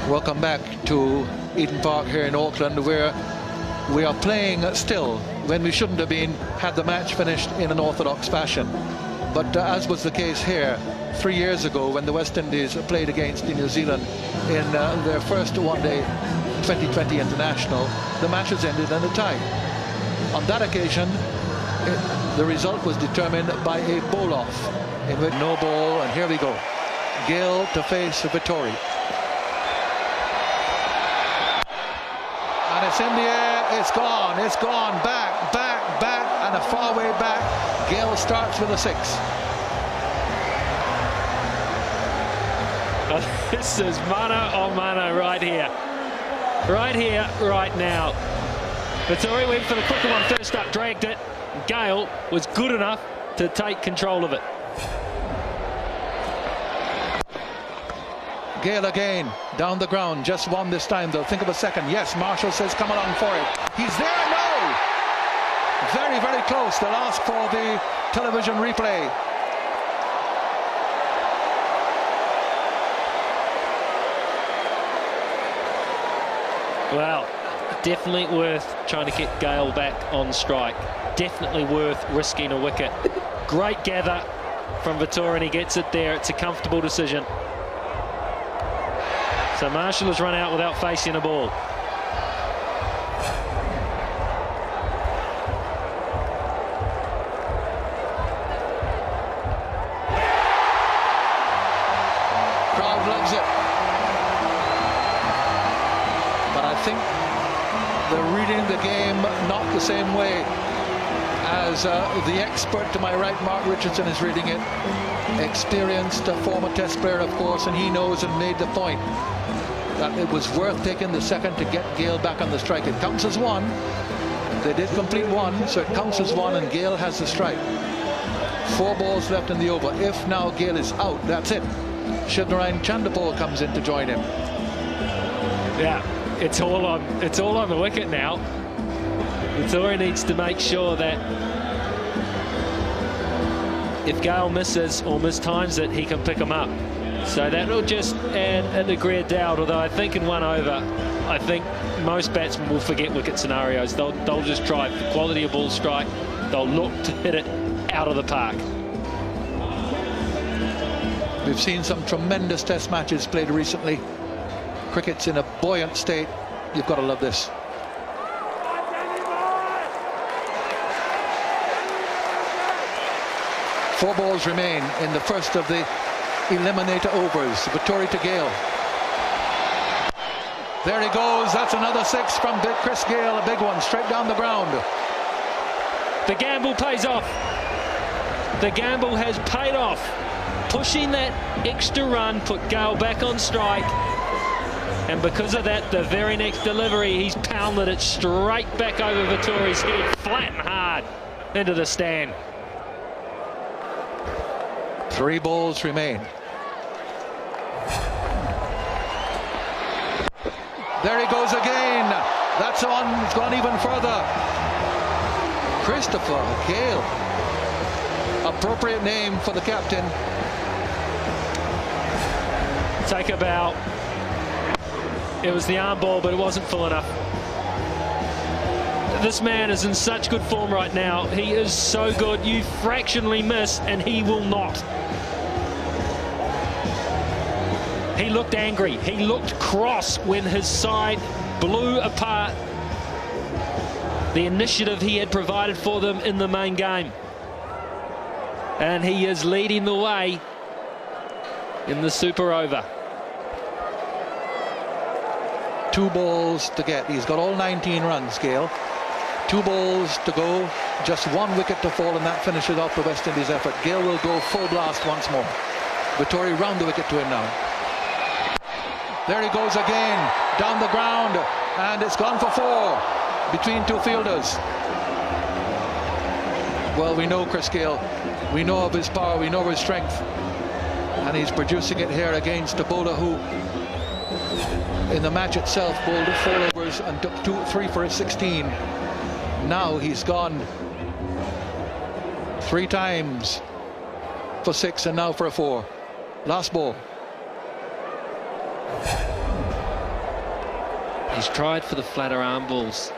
Welcome back to Eden Park here in Auckland, where we are playing still when we shouldn't have been had the match finished in an orthodox fashion. But as was the case here 3 years ago when the West Indies played against New Zealand in their first one-day 2020 international, the matches ended in a tie. On that occasion, the result was determined by a bowl-off in which no ball, and here we go. Gale to face Vettori. And it's in the air, it's gone, back, and a far way back. Gale starts with a 6. This is mano a mano right here, right now. Vettori went for the quicker one first up, dragged it. Gale was good enough to take control of it. Gale again, down the ground, just one this time. They'll think of a second. Yes, Marshall says come along for it. He's there, no! Very, very close. They'll ask for the television replay. Well, definitely worth trying to get Gale back on strike. Definitely worth risking a wicket. Great gather from Vettori, and he gets it there. It's a comfortable decision. So Marshall has run out without facing a ball. Crowd loves it. But I think they're reading the game not the same way as the expert to my right, Mark Richardson, is reading it. Experienced former Test player, of course, and he knows and made the point that it was worth taking the second to get Gale back on the strike. It counts as one. They did complete one, so it counts as one, and Gale has the strike. 4 balls left in the over. If now Gale is out, that's it. Shivnarine Chandapur comes in to join him. Yeah, it's all on the wicket now. Vettori needs to make sure that if Gale misses or mistimes it, he can pick him up. So that'll just add a degree of doubt, although I think in one over, I think most batsmen will forget wicket scenarios. They'll just try the quality of ball strike. They'll look to hit it out of the park. We've seen some tremendous Test matches played recently. Cricket's in a buoyant state. You've got to love this. Four balls remain in the first of the eliminator overs. Vettori to Gale. There he goes. That's another 6 from Chris Gale. A big one straight down the ground. The gamble pays off. The gamble has paid off. Pushing that extra run put Gale back on strike. And because of that, the very next delivery, he's pounded it straight back over Vettori's head, flat and hard, into the stand. 3 balls remain. There he goes again. That's on. It's gone even further. Christopher Gale. Appropriate name for the captain. Take a bow. It was the arm ball, but it wasn't full enough. This man is in such good form right now. He is so good. You fractionally miss, and he will not. He looked angry. He looked cross when his side blew apart the initiative he had provided for them in the main game. And he is leading the way in the super over. 2 balls to get. He's got all 19 runs, Gale. 2 balls to go. Just 1 wicket to fall, and that finishes off the West Indies effort. Gale will go full blast once more. Vettori round the wicket to him now. There he goes again, down the ground, and it's gone for 4 between 2 fielders. Well, we know Chris Gale. We know of his power, we know of his strength. And he's producing it here against a bowler who, in the match itself, bowled 4 overs and took 3 for a 16. Now he's gone 3 times for 6 and now for a 4. Last ball. He's tried for the flatter arm balls.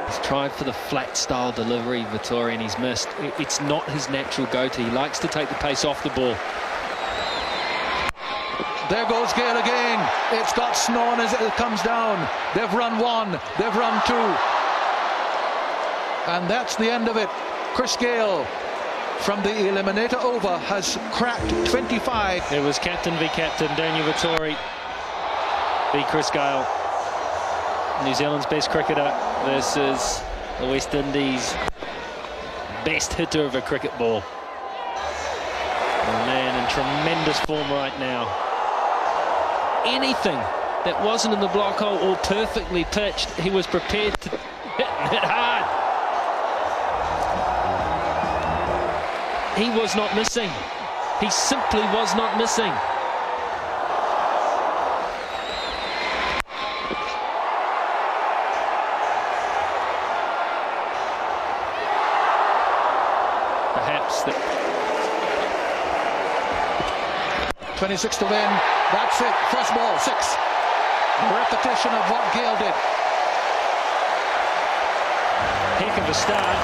He's tried for the flat style delivery, Vettori, and he's missed. It's not his natural go-to. He likes to take the pace off the ball. There goes Gale again. It's got snow as it comes down. They've run one, they've run two. And that's the end of it. Chris Gale from the eliminator over has cracked 25. It was captain v captain, Daniel Vettori v Chris Gale. New Zealand's best cricketer versus the West Indies' best hitter of a cricket ball. A man in tremendous form right now. Anything that wasn't in the block hole or perfectly pitched, he was prepared to hit hard. He was not missing. He simply was not missing. Perhaps the 26 to win. That's it. First ball, 6. Repetition of what Gale did. Heck of a start.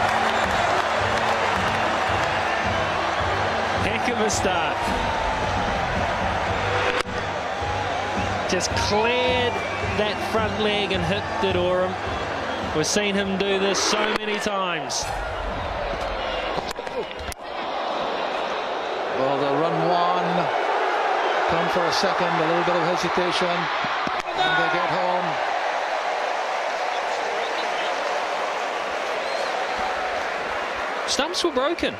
Heck of a start. Just cleared that front leg and hit the Oram. We've seen him do this so many times. Well, they'll run one. Come for a second, a little bit of hesitation, and they get home. Stumps were broken.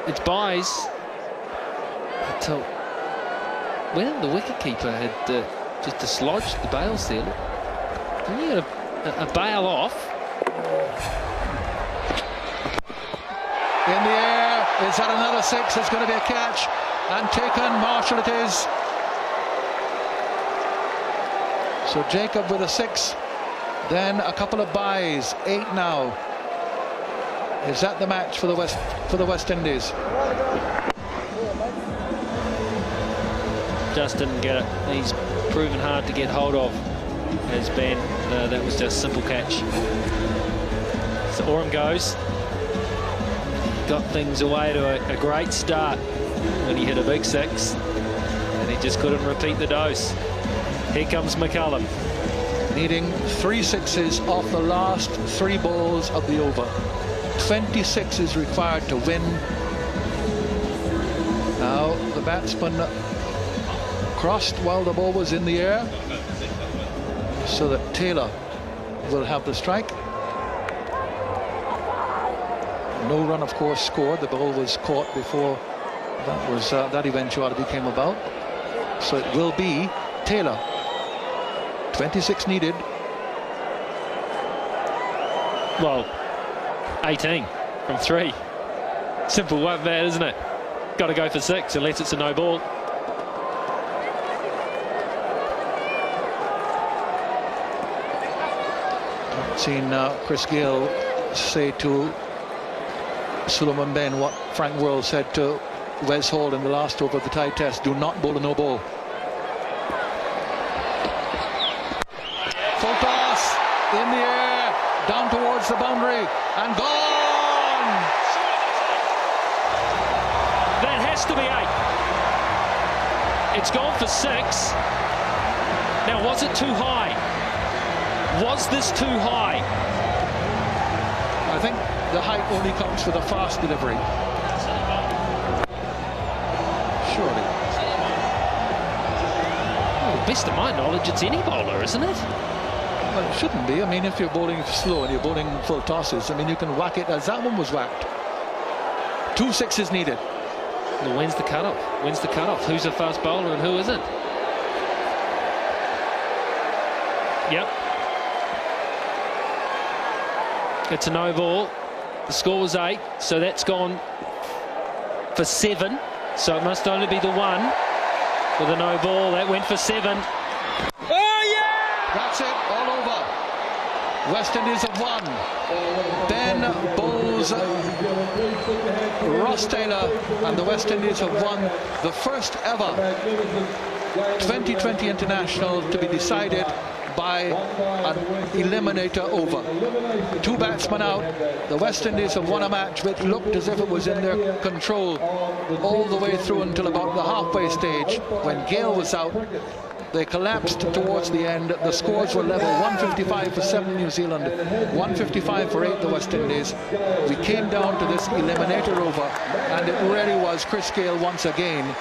It's buys until when the wicketkeeper had just dislodged the bails there. Then you got a bail off. In the air. Is that another 6? It's going to be a catch and taken. Marshall it is. So Jacob with a 6. Then a couple of buys. 8 now. Is that the match for the West Indies? Just didn't get it. He's proven hard to get hold of. Has been. That was just a simple catch. So Oram goes. Got things away to a great start when he hit a big 6, and he just couldn't repeat the dose. Here comes McCullum. Needing 3 6s off the last 3 balls of the over. 26 is required to win. Now the batsman crossed while the ball was in the air, so that Taylor will have the strike. No run, of course, scored. The ball was caught before that eventuality came about. So it will be Taylor. 26 needed. Well, 18 from 3. Simple one, that, isn't it? Got to go for 6 unless it's a no ball. I've seen Chris Gale say to Suleiman Ben what Frank Worrell said to Wes Hall in the last over of the tie test: do not bowl a no ball. Full toss in the air, down towards the boundary, and gone. That has to be 8. It's gone for 6. Now, was it too high? Was this too high? I think the height only comes with a fast delivery. Surely. Well, best of my knowledge, it's any bowler, isn't it? Well, it shouldn't be. I mean, if you're bowling slow and you're bowling full tosses, I mean, you can whack it as that one was whacked. 2 6s needed. Well, when's the cutoff? When's the cutoff? Who's a fast bowler and who isn't? Yep. It's a no ball. The score was 8, so that's gone for 7. So it must only be the 1 with a no ball. That went for 7. Oh, yeah! That's it, all over. West Indies have won. Ben Bowles, Ross Taylor, and the West Indies have won the first ever 2020 international to be decided by an eliminator over. 2 batsmen out. The West Indies have won a match which looked as if it was in their control all the way through until about the halfway stage. When Gale was out, they collapsed towards the end. The scores were level, 155 for 7 New Zealand, 155 for 8 the West Indies. We came down to this eliminator over, and it really was Chris Gale once again